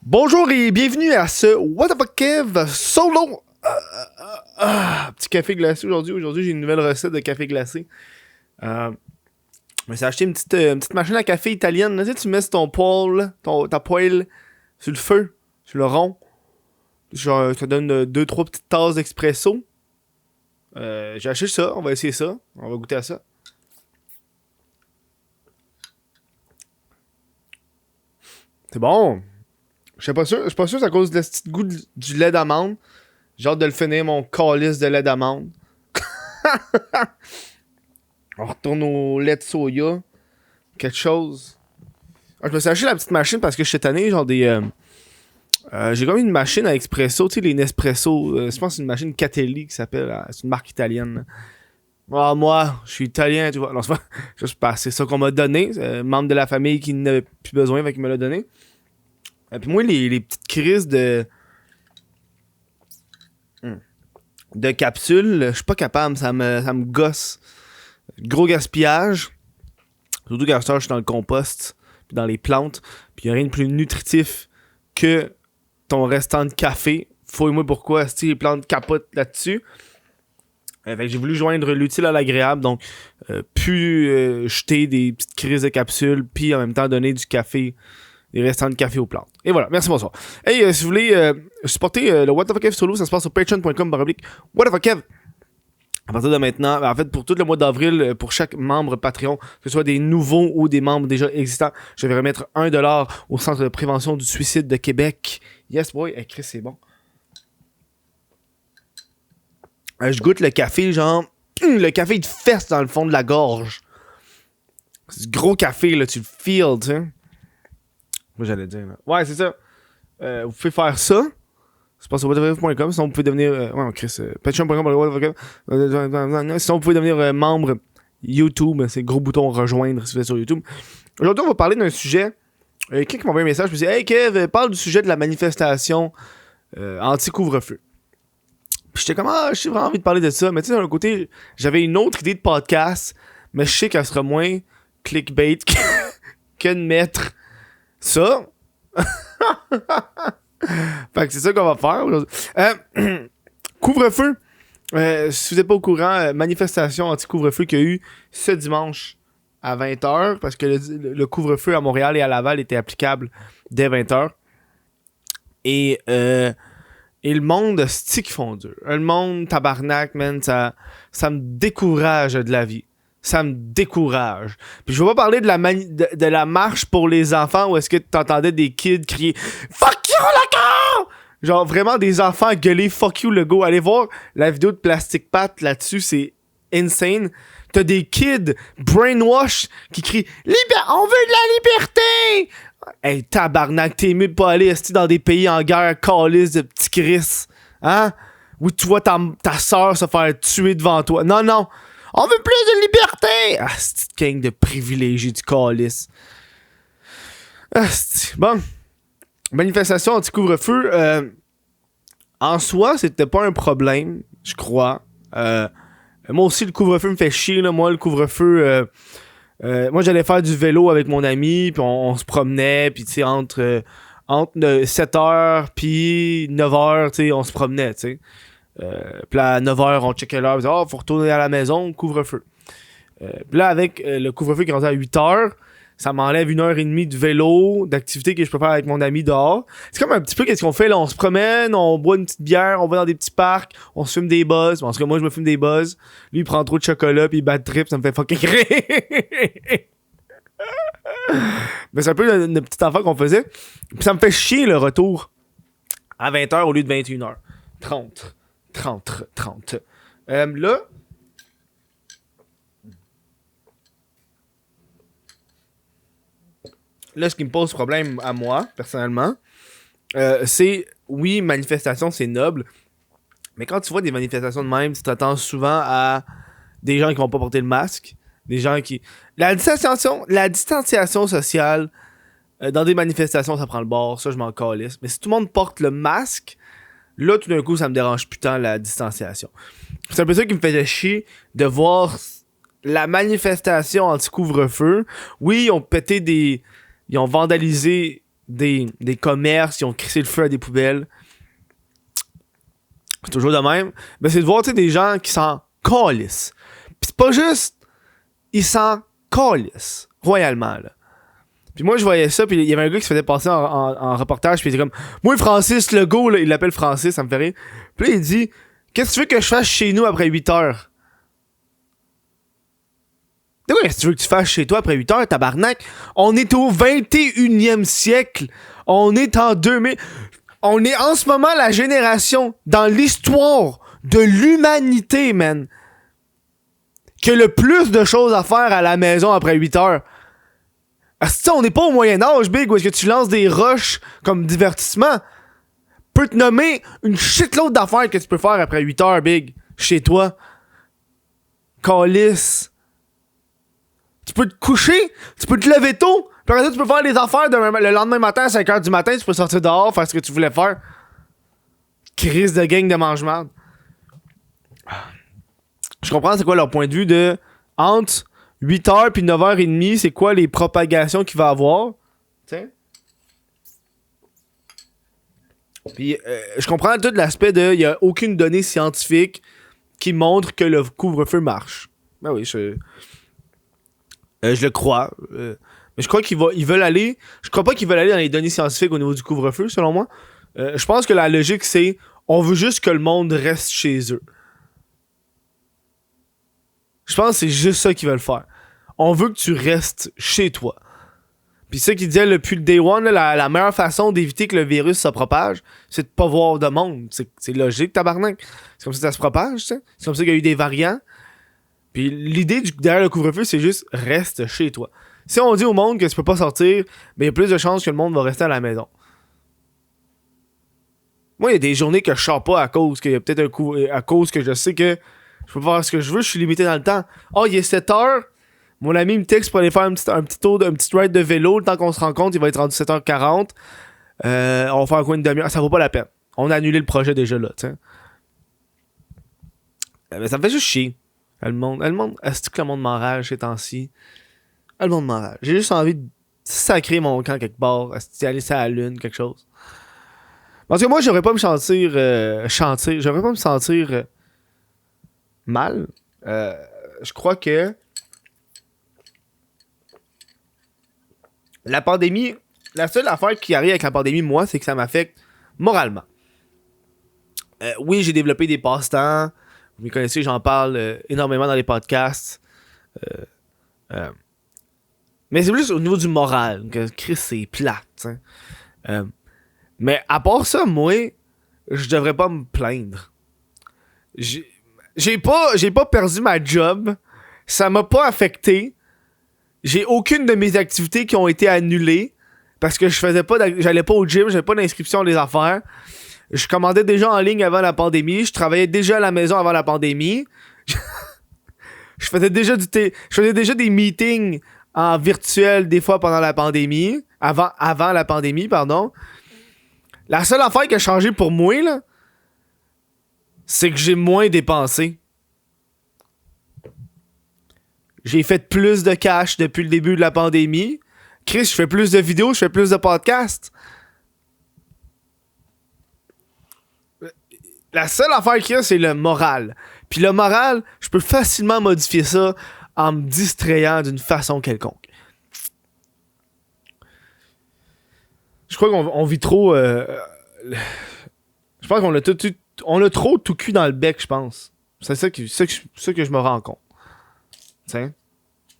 Bonjour et bienvenue à ce What the fuck Kev solo. Petit café glacé aujourd'hui. Aujourd'hui, j'ai une nouvelle recette de café glacé. Je me suis acheté une petite machine à café italienne. Là, tu sais, tu mets sur ton poêle, ta poêle sur le feu, sur le rond. Genre, ça donne 2-3 petites tasses d'expresso. J'ai acheté ça. On va essayer ça. On va goûter à ça. C'est bon. Je suis pas sûr que c'est à cause de ce petit goût du lait d'amande. J'ai hâte de le finir, mon calice de lait d'amande. On retourne au lait de soya. Quelque chose. Je me suis acheté la petite machine parce que je suis tanné, genre des... j'ai comme une machine à expresso, tu sais, les Nespresso. Je pense que c'est une machine Catelli qui s'appelle. C'est une marque italienne. Ah, moi, je suis italien, tu vois. Non, c'est pas... C'est ça qu'on m'a donné. Membre de la famille qui n'avait plus besoin, fait qu'il me l'a donné. Puis moi, les petites crises de capsules, je suis pas capable, ça me gosse. Gros gaspillage. Surtout qu'à ce temps, je suis dans le compost, puis dans les plantes, puis y a rien de plus nutritif que ton restant de café. Fouille-moi pourquoi, si les plantes capotent là-dessus. Fait que j'ai voulu joindre l'utile à l'agréable, donc plus jeter des petites crises de capsules, puis en même temps donner du café, des restants de café aux plantes. Et voilà, merci, bonsoir. Hey, si vous voulez supporter le What the fuck Kev solo, ça se passe sur patreon.com/What the fuck Kev. À partir de maintenant, en fait, pour tout le mois d'avril, pour chaque membre Patreon, que ce soit des nouveaux ou des membres déjà existants, je vais remettre $1 au Centre de prévention du suicide de Québec. Yes, boy. Hey, Chris, c'est bon. Je goûte le café, genre... le café, il te fesse dans le fond de la gorge. C'est du gros café, là, tu le feels, tu sais. Moi, j'allais dire, là. Ouais, c'est ça. Vous pouvez faire ça. C'est pas sur whatever.com. Sinon, vous pouvez devenir... ouais, Chris. Patreon.com. Sinon, vous pouvez devenir membre YouTube. C'est le gros bouton rejoindre si vous êtes sur YouTube. Aujourd'hui, on va parler d'un sujet. Quelqu'un qui m'a envoyé un message. Je me dit, hey Kev, parle du sujet de la manifestation anti-couvre-feu. Puis j'étais comme, j'ai vraiment envie de parler de ça. Mais tu sais, d'un côté, j'avais une autre idée de podcast. Mais je sais qu'elle sera moins clickbait que de mettre ça. Fait que c'est ça qu'on va faire aujourd'hui. Couvre-feu. Si vous n'êtes pas au courant, manifestation anti-couvre-feu qu'il y a eu ce dimanche à 20h, parce que le couvre-feu à Montréal et à Laval était applicable dès 20h. Et le monde, c'est qu'ils font dur. Le monde, tabarnak, man, ça me décourage de la vie. Ça me décourage. Puis je vais pas parler de la marche pour les enfants où est-ce que t'entendais des kids crier « Fuck you, le gars! » Genre vraiment des enfants gueuler « Fuck you, le go ». Allez voir la vidéo de Plastic Pat là-dessus, c'est insane. T'as des kids brainwash qui crient « On veut de la liberté! » Hey, tabarnak, t'es mieux de pas aller dans des pays en guerre, calice de petits Chris. Hein? Où tu vois ta soeur se faire tuer devant toi. Non, non. On veut plus de liberté! Ah, c'est une gang de privilégiés du calice. Ah, bon. Manifestation anti-couvre-feu. En soi, c'était pas un problème, je crois. Moi aussi, le couvre-feu me fait chier. Là. Moi, le couvre-feu... moi, j'allais faire du vélo avec mon ami, puis on se promenait, puis tu sais, entre 7h puis 9h, tu sais, on se promenait, tu sais. Puis là, à 9h, on checkait l'heure, on disait, faut retourner à la maison, couvre-feu. Puis là, avec le couvre-feu qui est rendu à 8h, ça m'enlève 1h30 de vélo, d'activité que je peux faire avec mon ami dehors. C'est comme un petit peu qu'est-ce qu'on fait là, on se promène, on boit une petite bière, on va dans des petits parcs, on se fume des buzz. En tout cas, moi, je me fume des buzz. Lui, il prend trop de chocolat, puis il bat de trip, ça me fait fucking rire. Mais c'est un peu le petit enfant qu'on faisait. Puis ça me fait chier le retour à 20h au lieu de 21h. 30. Là, ce qui me pose problème à moi, personnellement, c'est, oui, manifestation, c'est noble, mais quand tu vois des manifestations de même, tu t'attends souvent à des gens qui vont pas porter le masque, des gens qui... La distanciation sociale dans des manifestations, ça prend le bord, ça, je m'en calisse. Mais si tout le monde porte le masque, là, tout d'un coup, ça me dérange plus tant, la distanciation. C'est un peu ça qui me faisait chier de voir la manifestation anti-couvre-feu. Oui, ils ont pété des... Ils ont vandalisé des commerces, ils ont crissé le feu à des poubelles. C'est toujours de même. Mais c'est de voir, tu sais, des gens qui s'en calissent. Pis c'est pas juste, ils s'en calissent, royalement, là. Puis moi, je voyais ça, puis il y avait un gars qui se faisait passer en reportage, puis il était comme, moi, Francis Legault, là, il l'appelle Francis, ça me fait rire. Puis là, il dit, qu'est-ce que tu veux que je fasse chez nous après 8 heures? Qu'est-ce que tu veux que tu fasses chez toi après 8 heures, tabarnak? On est au 21e siècle. On est en 2000. On est en ce moment la génération dans l'histoire de l'humanité, man, qui a le plus de choses à faire à la maison après 8 heures. On n'est pas au Moyen-Âge, Big, où est-ce que tu lances des roches comme divertissement. Peux te nommer une shitload d'affaires que tu peux faire après 8 heures, Big, chez toi. Calice. Tu peux te coucher, tu peux te lever tôt, puis après ça, tu peux faire les affaires le lendemain matin à 5h du matin, tu peux sortir dehors, faire ce que tu voulais faire. Crise de gang de mange-marde. Je comprends c'est quoi leur point de vue de entre 8h puis 9h30, c'est quoi les propagations qu'il va avoir. T'sais? Puis je comprends tout l'aspect de il y a aucune donnée scientifique qui montre que le couvre-feu marche. Ben oui, je le crois. Mais je crois qu'ils veulent aller. Je crois pas qu'ils veulent aller dans les données scientifiques au niveau du couvre-feu, selon moi. Je pense que la logique, c'est on veut juste que le monde reste chez eux. Je pense que c'est juste ça qu'ils veulent faire. On veut que tu restes chez toi. Puis ça qu'ils disaient depuis le day one, là, la meilleure façon d'éviter que le virus se propage, c'est de pas voir de monde. C'est logique, tabarnak. C'est comme ça que ça se propage, tu sais. C'est comme ça qu'il y a eu des variants. Puis l'idée derrière le couvre-feu, c'est juste reste chez toi. Si on dit au monde que tu peux pas sortir, ben il y a plus de chances que le monde va rester à la maison. Moi, il y a des journées que je sors pas à cause qu'il y a peut-être un coup à cause que je sais que je peux faire ce que je veux, je suis limité dans le temps. Oh, il est 7h. Mon ami me texte pour aller faire un petit tour, un petit ride de vélo. Le temps qu'on se rencontre, il va être rendu 7h40. On va faire un coin de demi-heure. Ça vaut pas la peine. On a annulé le projet déjà là, tu sais. Mais ça me fait juste chier. Le monde, est-ce que le monde m'enrage ces temps-ci? Le monde m'enrage. J'ai juste envie de sacrer mon camp quelque part. Est-ce que aller sur la lune, quelque chose? Parce que moi, j'aurais pas me sentir j'aurais pas me sentir mal. Je crois que la pandémie, la seule affaire qui arrive avec la pandémie, moi, c'est que ça m'affecte moralement. Oui, j'ai développé des passe-temps. Vous me connaissez, j'en parle énormément dans les podcasts. Mais c'est plus au niveau du moral que Chris, c'est plate. Mais à part ça, moi, je devrais pas me plaindre. J'ai pas perdu ma job. Ça m'a pas affecté. J'ai aucune de mes activités qui ont été annulées parce que j'allais pas au gym, j'avais pas d'inscription des affaires. Je commandais déjà en ligne avant la pandémie, je travaillais déjà à la maison avant la pandémie. Je faisais déjà des meetings en virtuel des fois pendant la pandémie, avant la pandémie, pardon. La seule affaire qui a changé pour moi là, c'est que j'ai moins dépensé. J'ai fait plus de cash depuis le début de la pandémie. Chris, je fais plus de vidéos, je fais plus de podcasts. La seule affaire qu'il y a, c'est le moral. Puis le moral, je peux facilement modifier ça en me distrayant d'une façon quelconque. Je crois qu'on vit trop... je pense qu'on a trop tout cul dans le bec, je pense. C'est ça que je me rends compte. T'sais?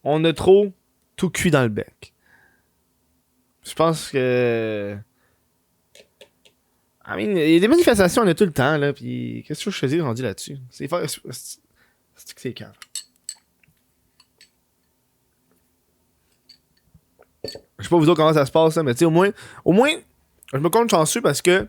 On a trop tout cuit dans le bec. Je pense que... I mean, il y a des manifestations, on a tout le temps, là, pis qu'est-ce que je faisais rendu là-dessus? C'est que c'est calme. Je sais pas vous autres comment ça se passe, là, mais tu sais, au moins, je me compte chanceux parce que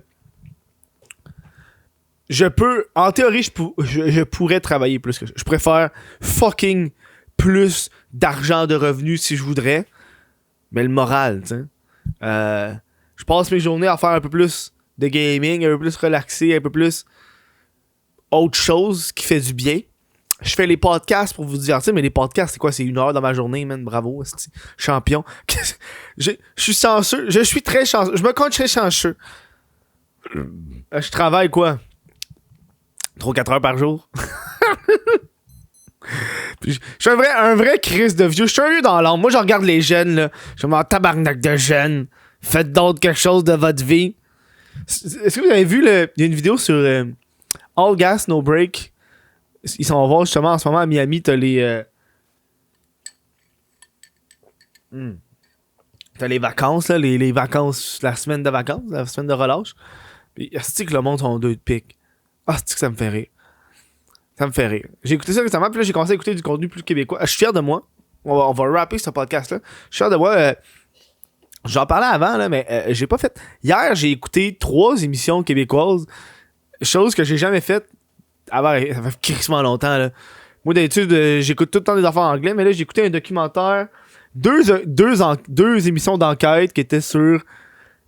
en théorie, je pourrais travailler plus que ça. Je pourrais faire fucking plus d'argent de revenus si je voudrais. Mais le moral, tu sais. Je passe mes journées à faire un peu plus de gaming, un peu plus relaxé, un peu plus autre chose qui fait du bien. Je fais les podcasts pour vous divertir, mais les podcasts, c'est quoi? C'est 1 heure dans ma journée, man. Bravo, c'est champion. Je suis chanceux. Je suis très chanceux. Je me compte très chanceux. Je travaille quoi? 3-4 heures par jour. Je suis un vrai Chris de vieux. Je suis un vieux dans l'âme. Moi, je regarde les jeunes, là. Je me dis, tabarnak de jeunes. Faites d'autres quelque chose de votre vie. Est-ce que vous avez vu, il y a une vidéo sur All Gas, No Break. Ils s'en vont justement en ce moment à Miami. T'as les... T'as les vacances, là. Les vacances, la semaine de vacances, la semaine de relâche. Puis, est-ce que le monde sont 2 de pique? Ah, c'est que ça me fait rire. Ça me fait rire. J'ai écouté ça récemment, puis là, j'ai commencé à écouter du contenu plus québécois. Je suis fier de moi. On va rapper ce podcast-là. Je suis fier de moi. J'en parlais avant, là, mais j'ai pas fait. Hier, j'ai écouté 3 émissions québécoises. Chose que j'ai jamais faite avant. Ça fait crissement longtemps, là. Moi, d'habitude, j'écoute tout le temps des affaires en anglais, mais là, j'ai écouté un documentaire. Deux émissions d'enquête qui étaient sur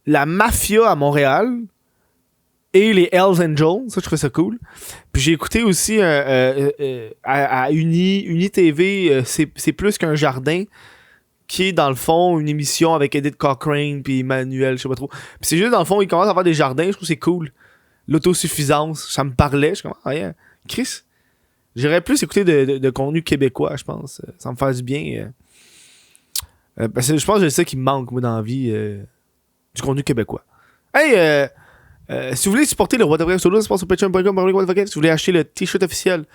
la mafia à Montréal et les Hells Angels. Ça, je trouvais ça cool. Puis j'ai écouté aussi à Uni TV, c'est plus qu'un jardin, qui est dans le fond une émission avec Edith Cochrane puis Emmanuel, je sais pas trop. Puis c'est juste dans le fond, ils commencent à faire des jardins, je trouve que c'est cool. L'autosuffisance, ça me parlait. Je suis comme, ah yeah, Chris, j'aurais plus écouté de contenu québécois, je pense. Ça me fait du bien. Parce que je pense que c'est ça qui me manque, moi, dans la vie, du contenu québécois. Hey, si vous voulez supporter le What the Fuck Solo, c'est pas sur patreon.com. Si vous voulez acheter le t-shirt officiel,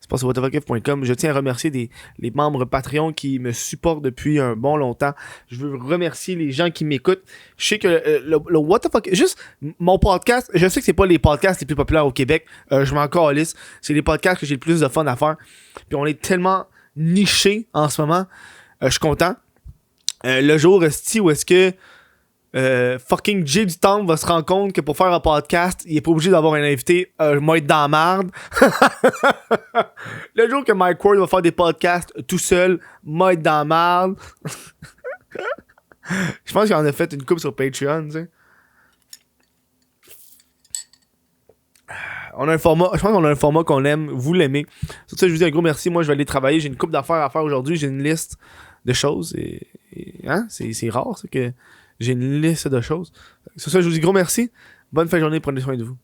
c'est pas sur whatthefuck.com. Je tiens à remercier les membres Patreon qui me supportent depuis un bon longtemps. Je veux remercier les gens qui m'écoutent. Je sais que le What the Fuck, juste mon podcast, je sais que c'est pas les podcasts les plus populaires au Québec. Je m'en calisse. C'est les podcasts que j'ai le plus de fun à faire. Puis on est tellement niché en ce moment. Je suis content. Le jour où est-ce que fucking Jay du Temple va se rendre compte que pour faire un podcast, il est pas obligé d'avoir un invité. Moi être dans la marde. Le jour que Mike Ward va faire des podcasts tout seul, moi être dans la marde. Je pense qu'il en a fait une coupe sur Patreon, tu sais. On a un format, je pense qu'on a un format qu'on aime, vous l'aimez. Sur ça, je vous dis un gros merci. Moi, je vais aller travailler. J'ai une coupe d'affaires à faire aujourd'hui. J'ai une liste de choses. Hein? C'est rare, ça, que j'ai une liste de choses. Sur ça, je vous dis gros merci. Bonne fin de journée. Prenez soin de vous.